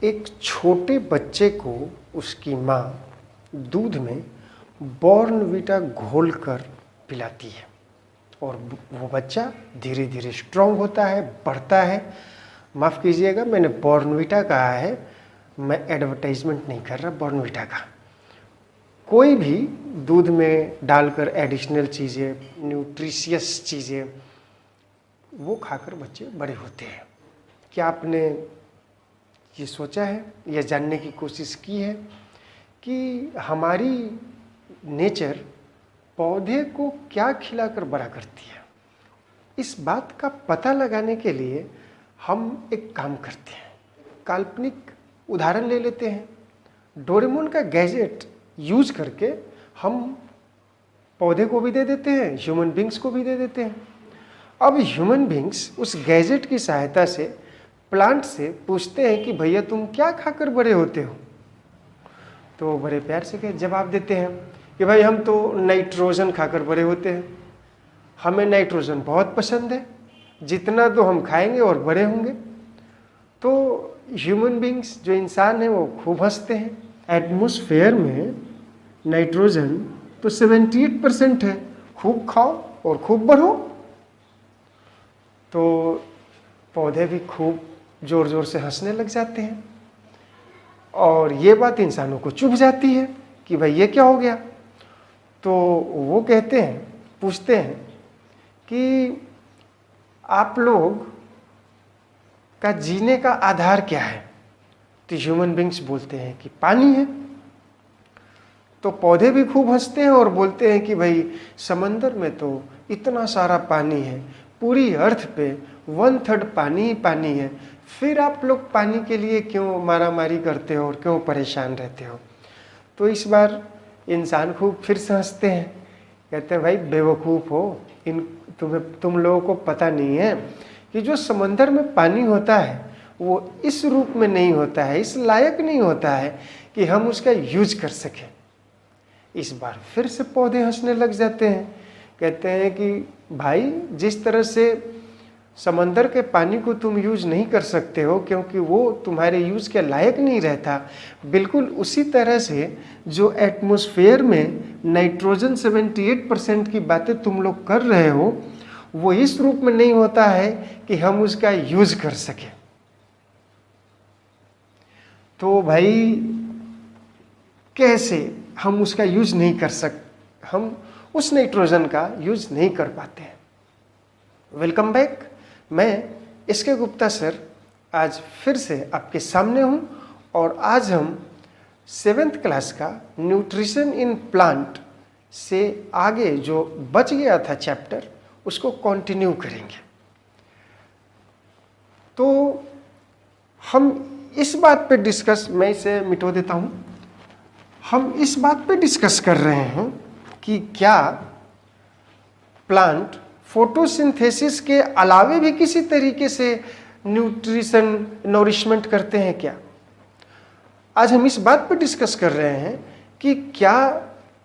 एक छोटे बच्चे को उसकी माँ दूध में बॉर्नवीटा घोलकर पिलाती है और वो बच्चा धीरे धीरे स्ट्रांग होता है, बढ़ता है। माफ़ कीजिएगा, मैंने बॉर्नवीटा कहा है, मैं एडवर्टाइजमेंट नहीं कर रहा बॉर्नवीटा का। कोई भी दूध में डालकर एडिशनल चीज़ें, न्यूट्रिशियस चीज़ें, वो खाकर बच्चे बड़े होते हैं। क्या आपने ये सोचा है या जानने की कोशिश की है कि हमारी नेचर पौधे को क्या खिलाकर बड़ा करती है? इस बात का पता लगाने के लिए हम एक काम करते हैं। काल्पनिक उदाहरण ले लेते हैं। डोरेमोन का गैजेट यूज करके हम पौधे को भी दे देते हैं, ह्यूमन बींग्स को भी दे देते हैं। अब ह्यूमन बींग्स उस गैजेट की सहायता से प्लांट से पूछते हैं कि भैया तुम क्या खाकर बड़े होते हो? तो वो बड़े प्यार से जवाब देते हैं कि भाई हम तो नाइट्रोजन खाकर बड़े होते हैं, हमें नाइट्रोजन बहुत पसंद है, जितना तो हम खाएंगे और बड़े होंगे। तो ह्यूमन बींग्स जो इंसान है वो खूब हंसते हैं। एटमॉस्फेयर में नाइट्रोजन तो 78% है, खूब खाओ और खूब बढ़ो। तो पौधे भी खूब जोर जोर से हंसने लग जाते हैं और ये बात इंसानों को चुभ जाती है कि भाई ये क्या हो गया। तो वो कहते हैं, पूछते हैं कि आप लोग का जीने का आधार क्या है? तो ह्यूमन बींग्स बोलते हैं कि पानी है। तो पौधे भी खूब हंसते हैं और बोलते हैं कि भाई समंदर में तो इतना सारा पानी है, पूरी अर्थ पे 1/3 पानी ही पानी है, फिर आप लोग पानी के लिए क्यों मारामारी करते हो और क्यों परेशान रहते हो? तो इस बार इंसान खूब फिर से हंसते हैं, कहते हैं भाई बेवकूफ़ हो, तुम लोगों को पता नहीं है कि जो समंदर में पानी होता है वो इस रूप में नहीं होता है, इस लायक नहीं होता है कि हम उसका यूज कर सकें। इस बार फिर से पौधे हंसने लग जाते हैं, कहते हैं कि भाई जिस तरह से समंदर के पानी को तुम यूज नहीं कर सकते हो क्योंकि वो तुम्हारे यूज के लायक नहीं रहता, बिल्कुल उसी तरह से जो एटमॉस्फेयर में नाइट्रोजन 78% की बातें तुम लोग कर रहे हो वो इस रूप में नहीं होता है कि हम उसका यूज कर सके। तो भाई कैसे हम उसका यूज नहीं कर सकते, हम उस नाइट्रोजन का यूज नहीं कर पाते हैं। वेलकम बैक, मैं एसके गुप्ता सर आज फिर से आपके सामने हूं और आज हम 7th क्लास का न्यूट्रिशन इन प्लांट से आगे जो बच गया था चैप्टर उसको कंटिन्यू करेंगे। तो हम इस बात पे डिस्कस, मैं इसे मिटो देता हूं, हम इस बात पे डिस्कस कर रहे हैं कि क्या प्लांट फोटोसिंथेसिस के अलावे भी किसी तरीके से नॉरिशमेंट करते हैं क्या? आज हम इस बात पर डिस्कस कर रहे हैं कि क्या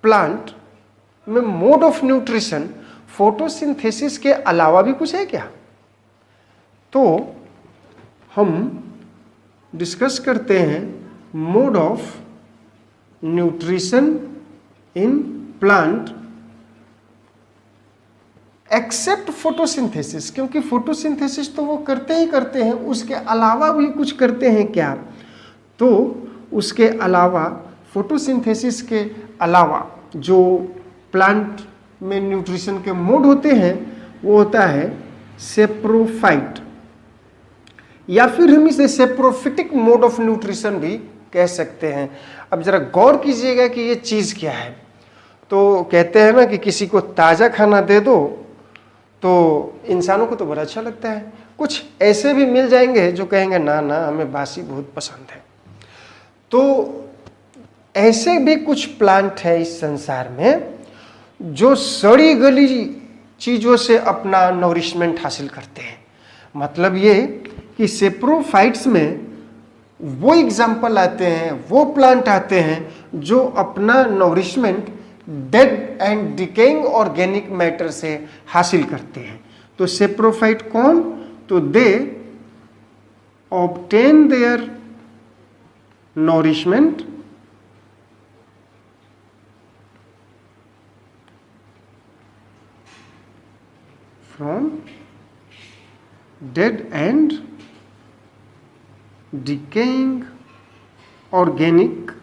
प्लांट में मोड ऑफ न्यूट्रिशन फोटोसिंथेसिस के अलावा भी कुछ है क्या? तो हम डिस्कस करते हैं mode of nutrition in plant except photosynthesis, क्योंकि फोटोसिंथेसिस तो वो करते ही करते हैं, उसके अलावा भी कुछ करते हैं क्या? तो उसके अलावा, फोटोसिंथेसिस के अलावा जो प्लांट में न्यूट्रिशन के मोड होते हैं वो होता है सेप्रोफाइट, या फिर हम इसे सेप्रोफिटिक मोड ऑफ न्यूट्रिशन भी कह सकते हैं। अब जरा गौर कीजिएगा कि ये चीज़ क्या है। तो कहते हैं ना कि किसी को ताज़ा खाना दे दो तो इंसानों को तो बड़ा अच्छा लगता है, कुछ ऐसे भी मिल जाएंगे जो कहेंगे ना ना हमें बासी बहुत पसंद है। तो ऐसे भी कुछ प्लांट है इस संसार में जो सड़ी गली चीज़ों से अपना नॉरिशमेंट हासिल करते हैं। मतलब ये कि सेप्रोफाइट्स में वो एग्जाम्पल आते हैं, वो प्लांट आते हैं जो अपना nourishment dead end decaying organic matter से हासिल करते हैं। तो सेप्रोफाइट कौन? तो they obtain their nourishment from dead and decaying organic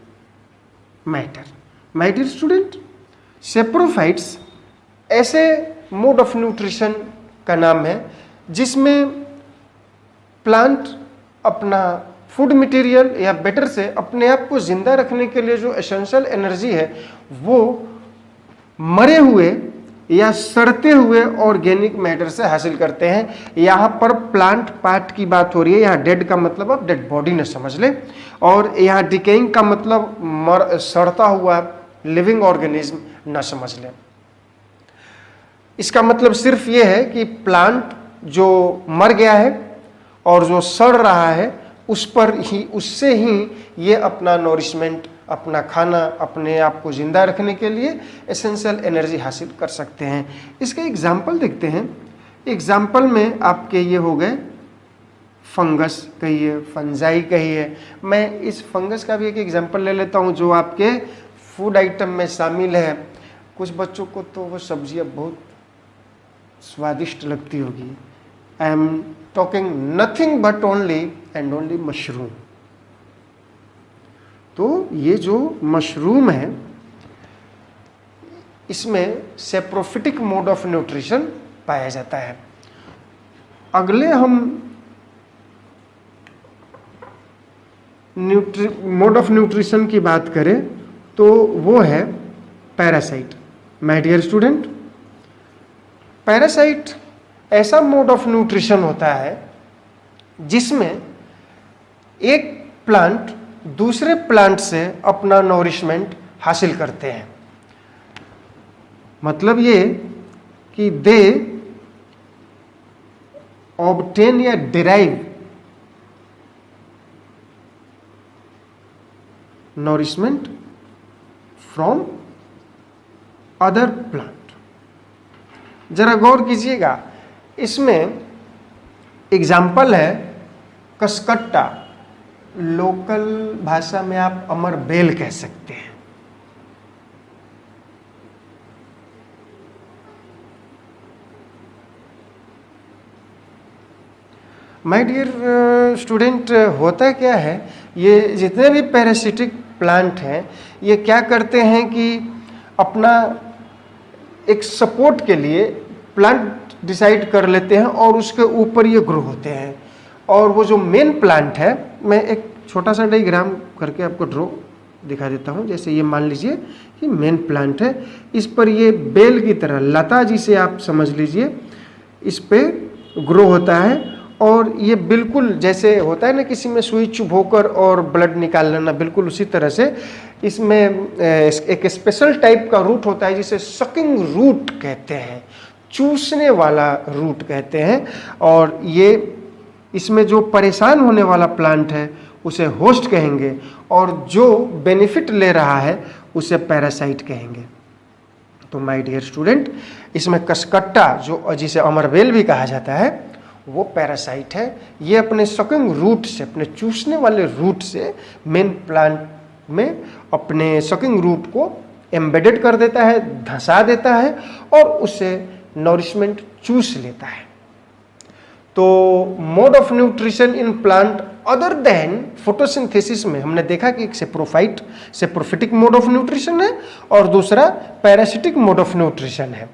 matter. My dear student, saprophytes ऐसे मोड ऑफ न्यूट्रिशन का नाम है जिसमें प्लांट अपना फूड मटेरियल या बेटर से अपने आप को जिंदा रखने के लिए जो एसेंशियल एनर्जी है वो मरे हुए या सड़ते हुए ऑर्गेनिक मैटर से हासिल करते हैं। यहाँ पर प्लांट पार्ट की बात हो रही है। यहाँ डेड का मतलब आप डेड बॉडी न समझ ले, और यहाँ डिकेइंग का मतलब सड़ता हुआ लिविंग ऑर्गेनिज्म न समझ ले। इसका मतलब सिर्फ ये है कि प्लांट जो मर गया है और जो सड़ रहा है उससे ही ये अपना नॉरिशमेंट, अपना खाना, अपने आप को जिंदा रखने के लिए एसेंशियल एनर्जी हासिल कर सकते हैं। इसके एग्जाम्पल देखते हैं। एग्जाम्पल में आपके ये हो गए फंगस कहिए, फंजाई कहिए। मैं इस फंगस का भी एक एग्जाम्पल ले लेता हूँ जो आपके फूड आइटम में शामिल है। कुछ बच्चों को तो वो सब्जियाँ बहुत स्वादिष्ट लगती होगी। I am talking nothing but only and only mushroom. तो ये जो मशरूम है इसमें सेप्रोफिटिक मोड ऑफ न्यूट्रिशन पाया जाता है। अगले हम मोड ऑफ न्यूट्रिशन की बात करें तो वो है parasite. My dear student, parasite ऐसा मोड ऑफ न्यूट्रिशन होता है जिसमें एक प्लांट दूसरे प्लांट से अपना नॉरिशमेंट हासिल करते हैं। मतलब ये कि दे ऑब्टेन या derive nourishment from other plant. जरा गौर कीजिएगा, इसमें एग्जाम्पल है कसकट्टा, लोकल भाषा में आप अमर बेल कह सकते हैं। माय डियर स्टूडेंट, होता क्या है, ये जितने भी पैरासिटिक प्लांट हैं ये क्या करते हैं कि अपना एक सपोर्ट के लिए प्लांट डिसाइड कर लेते हैं और उसके ऊपर ये ग्रो होते हैं। और वो जो मेन प्लांट है, मैं एक छोटा सा डायग्राम करके आपको ड्रॉ दिखा देता हूँ। जैसे ये मान लीजिए कि मेन प्लांट है, इस पर ये बेल की तरह लता जिसे आप समझ लीजिए इस पे ग्रो होता है। और ये बिल्कुल जैसे होता है ना किसी में सुई चुभोकर और ब्लड निकाल लेना, बिल्कुल उसी तरह से इसमें एक स्पेशल टाइप का रूट होता है जिसे सकिंग रूट कहते हैं, चूसने वाला रूट कहते हैं। और ये इसमें जो परेशान होने वाला प्लांट है उसे होस्ट कहेंगे और जो बेनिफिट ले रहा है उसे पैरासाइट कहेंगे। तो माय डियर स्टूडेंट, इसमें कसकट्टा जो जिसे अमरबेल भी कहा जाता है वो पैरासाइट है। ये अपने सकिंग रूट से, अपने चूसने वाले रूट से मेन प्लांट में अपने सकिंग रूट को एम्बेडेड कर देता है, धंसा देता है और उससे नॉरिशमेंट चूस लेता है। तो mode of nutrition in plant other than photosynthesis में हमने देखा कि एक सेप्रोफिटिक मोड ऑफ न्यूट्रिशन है और दूसरा पैरासिटिक मोड ऑफ न्यूट्रिशन है।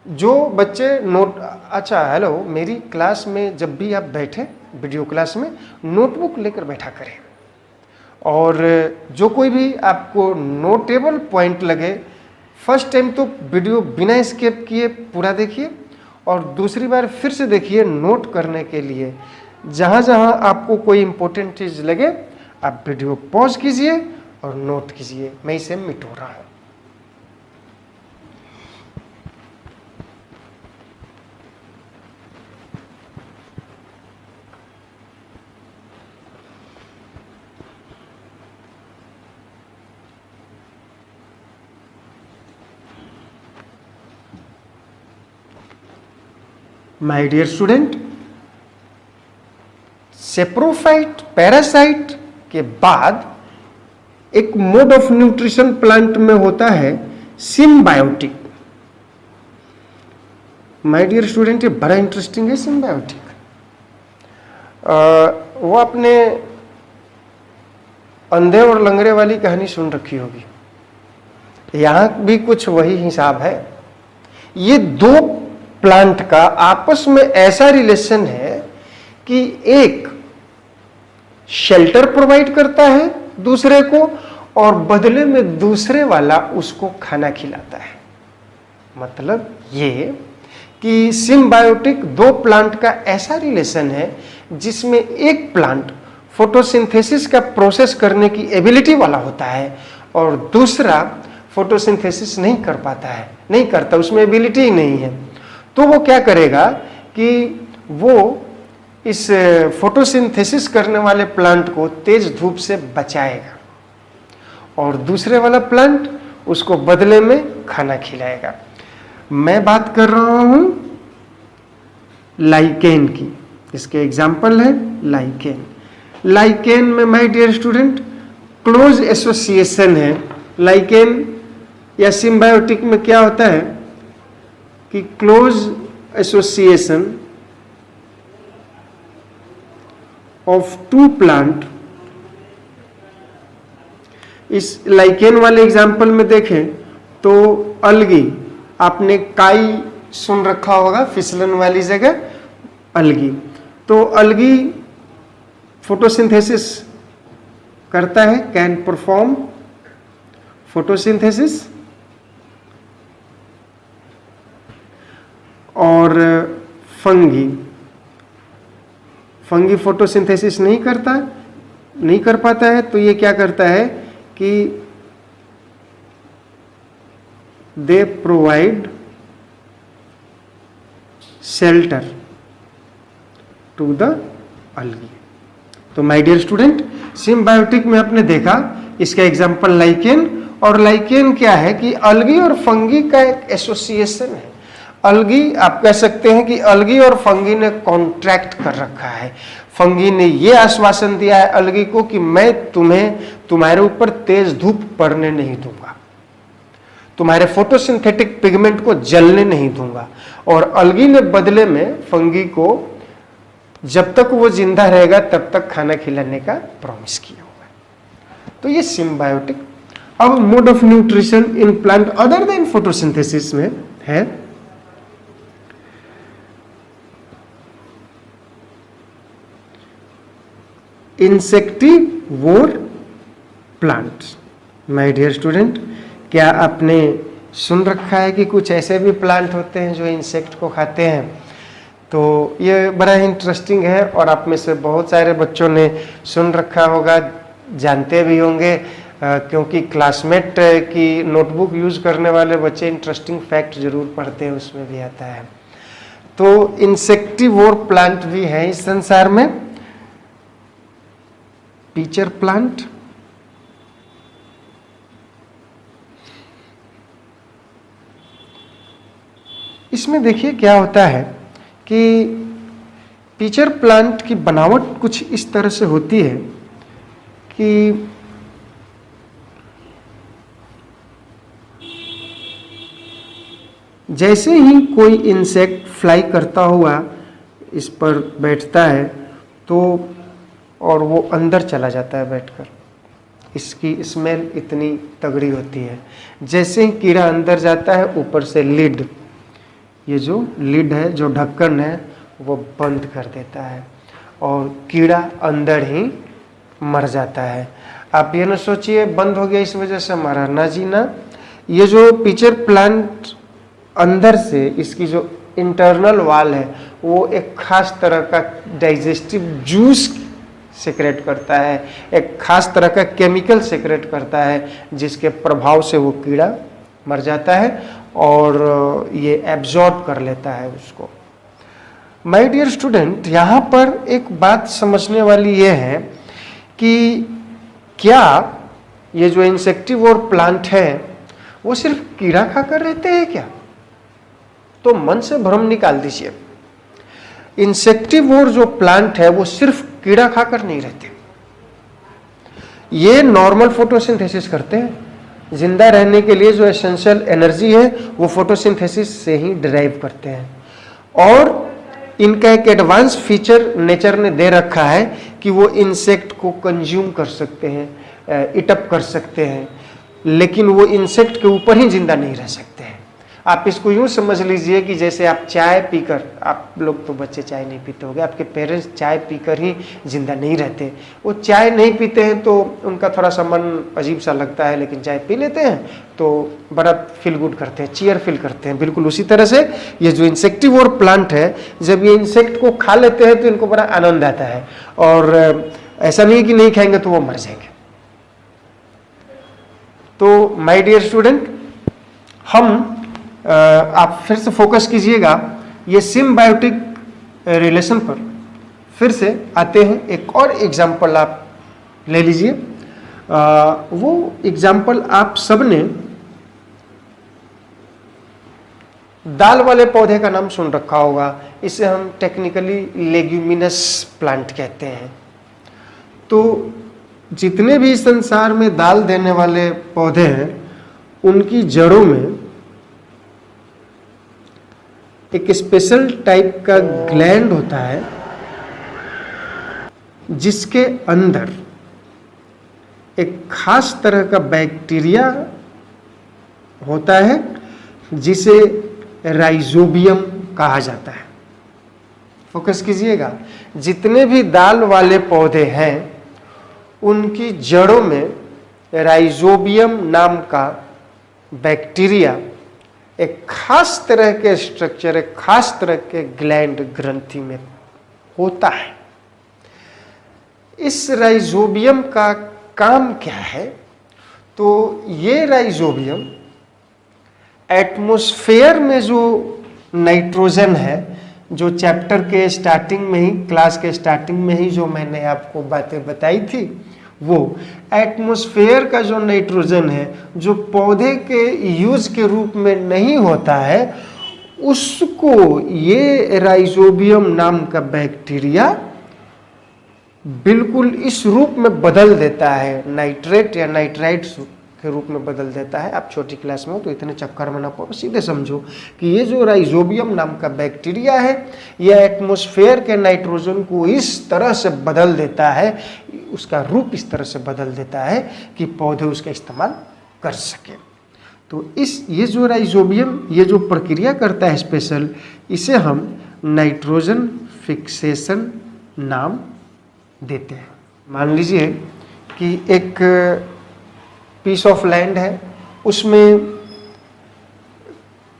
जो बच्चे अच्छा हेलो, मेरी क्लास में जब भी आप बैठे वीडियो क्लास में नोटबुक लेकर बैठा करें और जो कोई भी आपको नोटेबल पॉइंट लगे, फर्स्ट टाइम तो वीडियो बिना स्किप किए पूरा देखिए और दूसरी बार फिर से देखिए नोट करने के लिए। जहाँ जहाँ आपको कोई इम्पोर्टेंट चीज़ लगे आप वीडियो पॉज कीजिए और नोट कीजिए। मैं इसे मिटो रहा हूँ। My dear student, saprophyte parasite के बाद एक मोड ऑफ न्यूट्रिशन प्लांट में होता है सिम्बायोटिक। माय डियर स्टूडेंट, ये बड़ा इंटरेस्टिंग है सिम्बायोटिक। वो आपने अंधे और लंगड़े वाली कहानी सुन रखी होगी, यहां भी कुछ वही हिसाब है। ये दो प्लांट का आपस में ऐसा रिलेशन है कि एक शेल्टर प्रोवाइड करता है दूसरे को और बदले में दूसरे वाला उसको खाना खिलाता है। मतलब ये कि सिम्बायोटिक दो प्लांट का ऐसा रिलेशन है जिसमें एक प्लांट फोटोसिंथेसिस का प्रोसेस करने की एबिलिटी वाला होता है और दूसरा फोटोसिंथेसिस नहीं कर पाता है, नहीं करता, उसमें एबिलिटी ही नहीं है। तो वो क्या करेगा कि वो इस फोटोसिंथेसिस करने वाले प्लांट को तेज धूप से बचाएगा और दूसरे वाला प्लांट उसको बदले में खाना खिलाएगा। मैं बात कर रहा हूं लाइकेन की, इसके एग्जाम्पल है लाइकेन। लाइकेन में my dear student close association है। लाइकेन या सिम्बायोटिक में क्या होता है कि close association of two plant. इस लाइकेन वाले एग्जाम्पल में देखें तो अलगी, आपने काई सुन रखा होगा, फिसलन वाली जगह अलगी। तो अलगी फोटोसिंथेसिस करता है, कैन परफॉर्म फोटोसिंथेसिस, और फंगी फोटोसिंथेसिस नहीं कर पाता है। तो ये क्या करता है कि they provide shelter to the algae. तो माय डियर स्टूडेंट, सिम्बायोटिक में आपने देखा इसका एग्जांपल लाइकेन, और लाइकेन क्या है कि अलगी और फंगी का एक एसोसिएशन है। अलगी, आप कह सकते हैं कि अलगी और फंगी ने कॉन्ट्रैक्ट कर रखा है। फंगी ने यह आश्वासन दिया है अलगी को कि मैं तुम्हारे ऊपर तेज धूप पड़ने नहीं दूंगा, तुम्हारे फोटोसिंथेटिक पिगमेंट को जलने नहीं दूंगा, और अलगी ने बदले में फंगी को जब तक वो जिंदा रहेगा तब तक खाना खिलाने का प्रॉमिस किया हुआ है। तो ये सिम्बायोटिक। अब mode of nutrition in plant other than photosynthesis में है इंसेक्टिवोर प्लांट्स। माय डियर स्टूडेंट, क्या आपने सुन रखा है कि कुछ ऐसे भी प्लांट होते हैं जो इंसेक्ट को खाते हैं? तो ये बड़ा इंटरेस्टिंग है और आप में से बहुत सारे बच्चों ने सुन रखा होगा, जानते भी होंगे, क्योंकि क्लासमेट की नोटबुक यूज करने वाले बच्चे इंटरेस्टिंग फैक्ट जरूर पढ़ते हैं, उसमें भी आता है। तो इंसेक्टिवोर प्लांट भी हैं इस संसार में। पीचर प्लांट, इसमें देखिए क्या होता है कि पीचर प्लांट की बनावट कुछ इस तरह से होती है कि जैसे ही कोई इंसेक्ट फ्लाई करता हुआ इस पर बैठता है तो और वो अंदर चला जाता है बैठकर, इसकी स्मेल इतनी तगड़ी होती है। जैसे ही कीड़ा अंदर जाता है, ऊपर से लिड, ये जो लिड है, जो ढक्कन है, वो बंद कर देता है और कीड़ा अंदर ही मर जाता है। आप ये ना सोचिए बंद हो गया इस वजह से मरा, ना जी ना। ये जो पीचर प्लांट अंदर से, इसकी जो इंटरनल वाल है, वो एक खास तरह का डाइजेस्टिव जूस सेक्रेट करता है, एक खास तरह का केमिकल सेक्रेट करता है, जिसके प्रभाव से वो कीड़ा मर जाता है और ये एब्जॉर्ब कर लेता है उसको। माय डियर स्टूडेंट, यहाँ पर एक बात समझने वाली ये है कि क्या ये जो इंसेक्टिवोर प्लांट है वो सिर्फ कीड़ा खाकर रहते हैं क्या? तो मन से भ्रम निकाल दीजिए। इंसेक्टिवोर जो प्लांट है वो सिर्फ कीड़ा खाकर नहीं रहते। ये नॉर्मल फोटोसिंथेसिस करते हैं। जिंदा रहने के लिए जो एसेंशियल एनर्जी है वो फोटोसिंथेसिस से ही डिराइव करते हैं। और इनका एक एडवांस फीचर नेचर ने दे रखा है कि वो इंसेक्ट को कंज्यूम कर सकते हैं, इटअप कर सकते हैं, लेकिन वो इंसेक्ट के ऊपर ही जिंदा नहीं रह सकते हैं। आप इसको यूं समझ लीजिए कि जैसे आप चाय पीकर, आप लोग तो बच्चे चाय नहीं पीते होंगे, आपके पेरेंट्स चाय पीकर ही जिंदा नहीं रहते। वो चाय नहीं पीते हैं तो उनका थोड़ा सा मन अजीब सा लगता है, लेकिन चाय पी लेते हैं तो बड़ा फील गुड करते हैं, चीयर फील करते हैं। बिल्कुल उसी तरह से ये जो इंसेक्टिवोर प्लांट है, जब ये इंसेक्ट को खा लेते हैं तो इनको बड़ा आनंद आता है। और ऐसा नहीं कि नहीं खाएंगे तो वो मर जाएंगे। तो माय डियर स्टूडेंट, हम आप फिर से फोकस कीजिएगा ये सिम्बायोटिक रिलेशन पर। फिर से आते हैं, एक और एग्जाम्पल आप ले लीजिए। वो एग्जाम्पल आप सबने दाल वाले पौधे का नाम सुन रखा होगा। इसे हम टेक्निकली लेग्यूमिनस प्लांट कहते हैं। तो जितने भी संसार में दाल देने वाले पौधे हैं, उनकी जड़ों में एक स्पेशल टाइप का ग्लैंड होता है, जिसके अंदर एक खास तरह का बैक्टीरिया होता है, जिसे राइजोबियम कहा जाता है। फोकस कीजिएगा, जितने भी दाल वाले पौधे हैं उनकी जड़ों में राइजोबियम नाम का बैक्टीरिया एक खास तरह के स्ट्रक्चर, एक खास तरह के ग्लैंड, ग्रंथि में होता है। इस राइजोबियम का काम क्या है? तो ये राइजोबियम एटमॉस्फेयर में जो नाइट्रोजन है, जो चैप्टर के स्टार्टिंग में ही, क्लास के स्टार्टिंग में ही जो मैंने आपको बातें बताई थी, वो एटमॉस्फेयर का जो नाइट्रोजन है, जो पौधे के यूज के रूप में नहीं होता है, उसको ये राइजोबियम नाम का बैक्टीरिया बिल्कुल इस रूप में बदल देता है, नाइट्रेट या नाइट्राइट्स के रूप में बदल देता है। आप छोटी क्लास में हो तो इतने चक्कर में ना पड़ो, सीधे समझो कि ये जो राइजोबियम नाम का बैक्टीरिया है, यह एटमॉस्फेयर के नाइट्रोजन को इस तरह से बदल देता है, उसका रूप इस तरह से बदल देता है कि पौधे उसका इस्तेमाल कर सके। तो ये जो राइजोबियम ये जो प्रक्रिया करता है स्पेशल, इसे हम नाइट्रोजन फिक्सेशन नाम देते हैं। मान लीजिए कि एक पीस ऑफ लैंड है, उसमें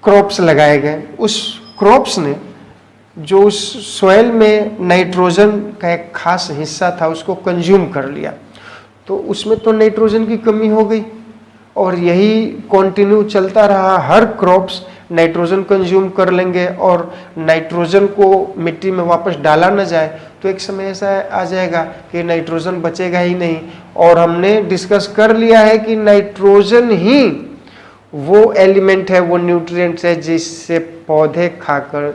क्रॉप्स लगाए गए। उस क्रॉप्स ने जो उस सॉइल में नाइट्रोजन का एक खास हिस्सा था उसको कंज्यूम कर लिया, तो उसमें तो नाइट्रोजन की कमी हो गई। और यही कंटिन्यू चलता रहा, हर क्रॉप्स नाइट्रोजन कंज्यूम कर लेंगे और नाइट्रोजन को मिट्टी में वापस डाला न जाए, तो एक समय ऐसा आ जाएगा कि नाइट्रोजन बचेगा ही नहीं। और हमने डिस्कस कर लिया है कि नाइट्रोजन ही वो एलिमेंट है, वो न्यूट्रिएंट्स है जिससे पौधे खाकर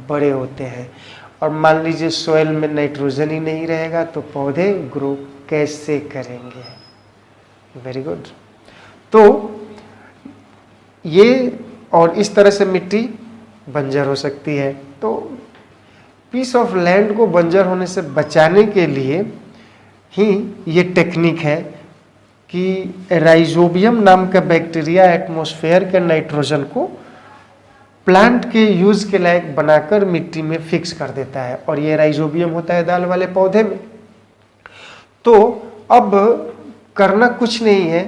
बड़े होते हैं। और मान लीजिए सॉइल में नाइट्रोजन ही नहीं रहेगा तो पौधे ग्रो कैसे करेंगे? Very good. तो ये और इस तरह से मिट्टी बंजर हो सकती है। तो पीस ऑफ लैंड को बंजर होने से बचाने के लिए ही ये टेक्निक है कि राइजोबियम नाम का बैक्टीरिया एटमॉस्फेयर के नाइट्रोजन को प्लांट के यूज के लायक बनाकर मिट्टी में फिक्स कर देता है। और ये राइजोबियम होता है दाल वाले पौधे में। तो अब करना कुछ नहीं है,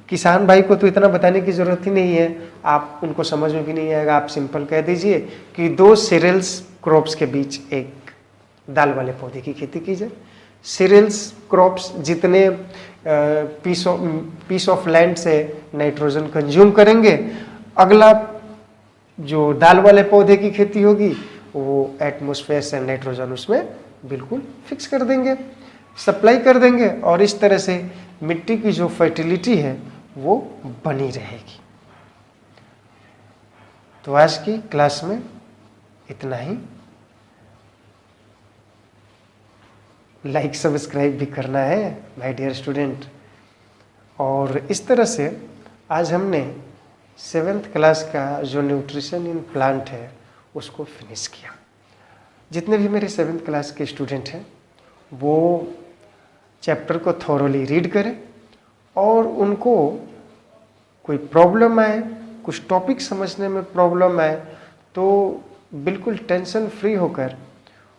किसान भाई को तो इतना बताने की जरूरत ही नहीं है, आप उनको समझ में भी नहीं आएगा। आप सिंपल कह दीजिए कि 2 सीरियल्स क्रॉप्स के बीच एक दाल वाले पौधे की खेती की जाए। सीरियल्स क्रॉप्स जितने पीस ऑफ लैंड से नाइट्रोजन कंज्यूम करेंगे, अगला जो दाल वाले पौधे की खेती होगी वो एटमॉस्फेयर से नाइट्रोजन उसमें बिल्कुल फिक्स कर देंगे, सप्लाई कर देंगे, और इस तरह से मिट्टी की जो फर्टिलिटी है वो बनी रहेगी। तो आज की क्लास में इतना ही। लाइक सब्सक्राइब भी करना है माय डियर स्टूडेंट। और इस तरह से आज हमने 7th क्लास का जो न्यूट्रिशन इन प्लांट है उसको फिनिश किया। जितने भी मेरे 7th क्लास के स्टूडेंट हैं वो चैप्टर को थॉरोली रीड करें और उनको कोई प्रॉब्लम आए, कुछ टॉपिक समझने में प्रॉब्लम आए तो बिल्कुल टेंशन फ्री होकर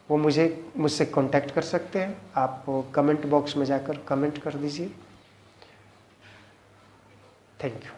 वो मुझसे कांटेक्ट कर सकते हैं। आप कमेंट बॉक्स में जाकर कमेंट कर दीजिए। Thank you.